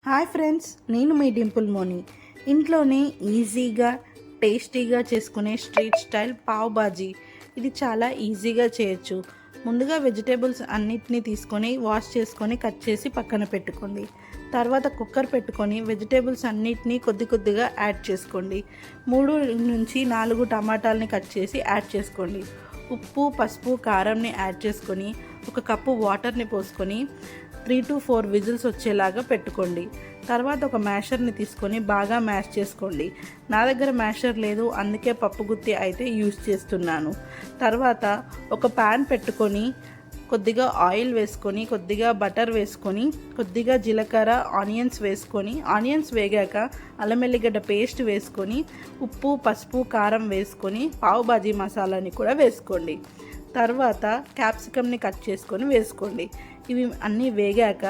Hi friends, నేను మీ డింపుల్ మోని. ఇంట్లోనే ఈజీగా టేస్టీగా చేసుకునే స్ట్రీట్ స్టైల్ పావ్ బాజీ. ఇది చాలా ఈజీగా చేయొచ్చు. ముందుగా వెజిటేబుల్స్ అన్నిటినీ తీసుకొని వాష్ చేసుకొని కట్ చేసి పక్కన పెట్టుకోండి. తర్వాత కుక్కర్ పెట్టుకొని వెజిటేబుల్స్ అన్నిటినీ కొద్దిగా యాడ్ చేసుకోండి. 3 నుంచి 4 టమాటాలని కట్ చేసి యాడ్ చేసుకోండి. ఉప్పు, పసుపు, కారంని యాడ్ చేసుకొని 1 కప్పు వాటర్ని పోసుకొని 3 to 4 విజిల్స్ వచ్చేలాగా పెట్టుకోండి. తర్వాత ఒక మ్యాషర్ని తీసుకొని బాగా మ్యాష్ చేసుకోండి. నా దగ్గర మ్యాషర్ లేదు, అందుకే పప్పు గుత్తి అయితే యూజ్ చేస్తున్నాను. తర్వాత ఒక ప్యాన్ పెట్టుకొని కొద్దిగా ఆయిల్ వేసుకొని, కొద్దిగా బటర్ వేసుకొని, కొద్దిగా జీలకర్ర, ఆనియన్స్ వేసుకొని, ఆనియన్స్ వేగాక అల్లం ఎల్లిగడ్డ పేస్ట్ వేసుకొని, ఉప్పు, పసుపు, కారం వేసుకొని పావ్ బాజీ మసాలాని కూడా వేసుకోండి. తర్వాత క్యాప్సికమ్ని కట్ చేసుకొని వేసుకోండి. ఇవి అన్నీ వేగాక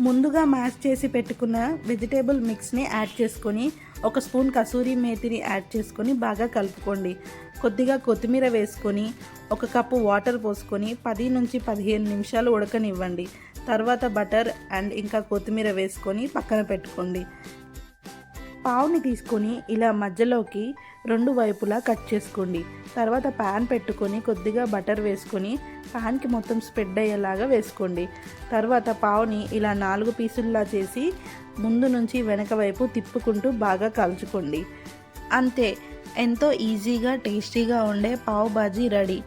ముందుగా మ్యాష్ చేసి పెట్టుకున్న వెజిటేబుల్ మిక్స్ని యాడ్ చేసుకొని 1 స్పూన్ కసూరి మేతిని యాడ్ చేసుకొని బాగా కలుపుకోండి. కొద్దిగా కొత్తిమీర వేసుకొని 1 కప్పు వాటర్ పోసుకొని 10 నుంచి 15 నిమిషాలు ఉడకనివ్వండి. తర్వాత బటర్ అండ్ ఇంకా కొత్తిమీర వేసుకొని పక్కన పెట్టుకోండి. పావుని తీసుకొని ఇలా మధ్యలోకి 2 వైపులా కట్ చేసుకోండి. తర్వాత ప్యాన్ పెట్టుకొని కొద్దిగా బటర్ వేసుకొని ప్యాన్కి మొత్తం స్ప్రెడ్ అయ్యేలాగా వేసుకోండి. తర్వాత పావుని ఇలా 4 పీసుల్లా చేసి ముందు నుంచి వెనక వైపు తిప్పుకుంటూ బాగా కాల్చుకోండి. అంతే, ఎంతో ఈజీగా టేస్టీగా ఉండే పావ్ బాజీ రెడీ.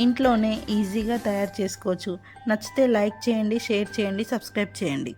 ఇంట్లోనే ఈజీగా తయారు చేసుకోవచ్చు. నచ్చితే లైక్ చేయండి, షేర్ చేయండి, సబ్స్క్రైబ్ చేయండి.